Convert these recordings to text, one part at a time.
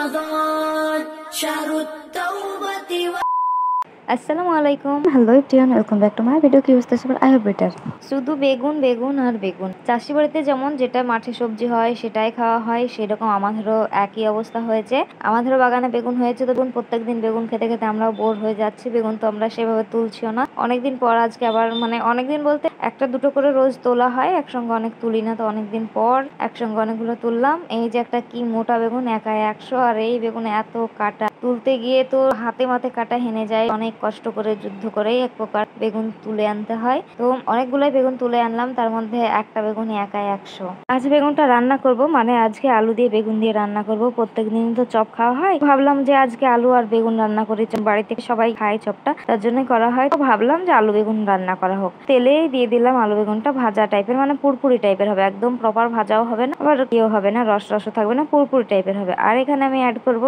رمضان شهر التوبة আসসালামু আলাইকুম, hello everyone, welcome back to my video. কি অবস্থা সবার? I hope better. শুধু বেগুন বেগুন আর বেগুন। চাষি বাড়িতে যেমন যেটা মাঠে সবজি হয় সেটাই খাওয়া হয়, সেরকম আমাদেরও একই অবস্থা হয়েছে। আমাদেরও বাগানে বেগুন হয়েছে, তো প্রত্যেকদিন বেগুন খেতে খেতে আমরাও বোর হয়ে যাচ্ছি। বেগুন তো আমরা সেভাবে তুলছিও না। অনেকদিন পর আজকে আবার, মানে অনেকদিন বলতে একটা দুটো করে রোজ তোলা হয়, একসঙ্গে অনেক তুলি না, তো অনেকদিন পর একসঙ্গে অনেকগুলো তুললাম। এই যে একটা কি মোটা বেগুন, একাই 100, আর এই বেগুন এত কাটা, তুলতে গিয়ে তো হাতে মাতে কাটা হেনে যায়। অনেক কষ্ট করে যুদ্ধ করেই এক প্রকার বেগুন তুলে আনতে হয়। তো অনেকগুলোই বেগুন তুলে আনলাম, তার মধ্যে একটা বেগুন একাই 100। আজ বেগুনটা রান্না করব, মানে আজকে আলু দিয়ে বেগুন দিয়ে রান্না করব। প্রত্যেকদিন তো চপ খাওয়া হয়, ভাবলাম যে আজকে আলু আর বেগুন রান্না করি। বাড়িতে সবাই খায় চপটা, তার জন্য করা হয়। তো ভাবলাম যে আলু বেগুন রান্না করা হোক। তেলে দিয়ে দিলাম আলু বেগুনটা, ভাজা টাইপের, মানে পুরপুরি টাইপের হবে। একদম প্রপার ভাজাও হবে না, আবার কেউ হবে না, রস রসও থাকবে না, পুরপুরি টাইপের হবে। আর এখানে আমি অ্যাড করব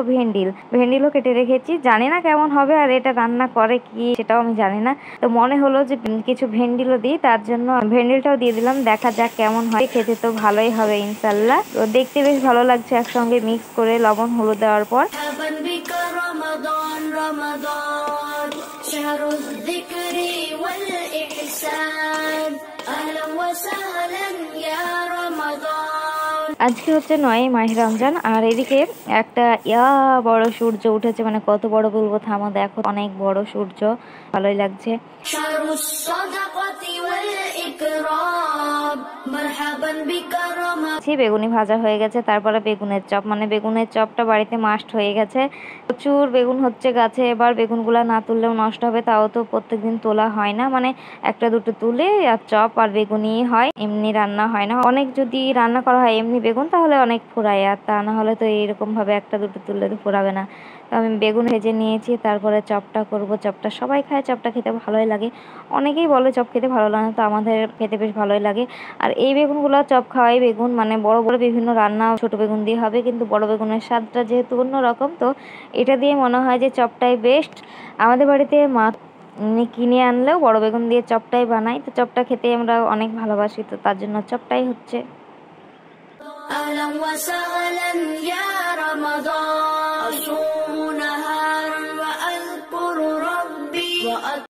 ভেন্ডিলও কেটে রেখেছি। জানি না কেমন হবে, আর এটা রান্না করে কি সেটাও আমি জানি না। তো মনে হলো যে কিছু ভেন্ডিলও দিই, তার জন্য ভেন্ডিলটাও দিয়ে দিলাম। দেখা যাক কেমন হয়, খেতে তো ভালোই হবে ইনশাল্লাহ। তো দেখতে বেশ ভালো লাগছে একসঙ্গে মিক্স করে লবণ হলুদ দেওয়ার পর। رمضان شهر الذكر والإحسان أهلا وسهلا يا رمضان। আজকে হচ্ছে 9 মাহে রমজান, আর এদিকে একটা বড় সূর্য উঠেছে। মানে কত বড় বলবো, থামো দেখো, অনেক বড় সূর্য, ভালোই লাগছে। বেগুনি ভাজা হয়ে গেছে, তারপরে বেগুনের চপ, মানে বেগুনের চপটা বাড়িতে মাস্ট হয়ে গেছে। প্রচুর বেগুন হচ্ছে গাছে, এবার বেগুনগুলা না তুললেও নষ্ট হবে, তাও তো প্রত্যেকদিন তোলা হয় না। মানে একটা দুটো তুলে আর চপ আর বেগুনি হয়, এমনি রান্না হয় না। অনেক যদি রান্না করা হয় এমনি বেগুন, তাহলে অনেক ফুরায়, আর তা না হলে তো এইরকম ভাবে একটা দুটো তুললে তো ফুরাবে না। তো আমি বেগুন ভেজে নিয়েছি, তারপরে চপটা করব। চপটা সবাই খায়, চপটা খেতে ভালোই লাগে। অনেকেই বলে চপ খেতে ভালো লাগে না, তো আমাদের খেতে বেশ ভালোই লাগে। আর এই বেগুনগুলো চপ খাওয়াই বেগুন, মানে বড় বড় বিভিন্ন রান্না ছোট বেগুন দিয়ে হবে, কিন্তু বড় বেগুনের স্বাদটা যেহেতু অন্যরকম, তো এটা দিয়ে মনে হয় যে চপটাই বেস্ট। আমাদের বাড়িতে মা কিনে আনলেও বড় বেগুন দিয়ে চপটাই বানাই, তো চপটা খেতে আমরা অনেক ভালোবাসি, তো তার জন্য চপটাই হচ্ছে। أهلا وسهلا يا رمضان أصوم نهارا وأذكر ربي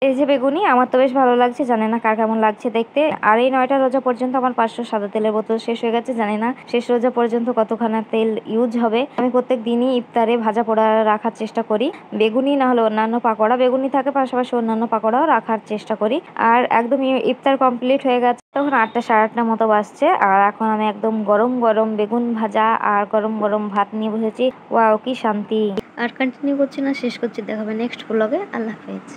এই যে বেগুনি, আমার তো বেশ ভালো লাগছে, জানি না কার কেমন লাগছে দেখতে। আর এই 9টা রোজা পর্যন্ত আমার 500 সাদা তেলের বোতল শেষ হয়ে গেছে। জানি না শেষ রোজা পর্যন্ত কতখানা তেল ইউজ হবে। আমি প্রত্যেক দিনই ইফতারে ভাজা পোড়া রাখার চেষ্টা করি, বেগুনি না হলে অন্যান্য পাকোড়া। বেগুনি থাকে, পাশাপাশি অন্যান্য পাকোড়াও রাখার চেষ্টা করি। আর একদম ইফতার কমপ্লিট হয়ে গেছে, তখন 8টা সাড়ে 8টা মতো বাজছে। আর এখন আমি একদম গরম গরম বেগুন ভাজা আর গরম গরম ভাত নিয়ে বসেছি। ওয়াও, কি শান্তি। আর কন্টিনিউ করছি না, শেষ করছি। দেখাবে নেক্সট ব্লগে। আল্লাহ হাফেজ।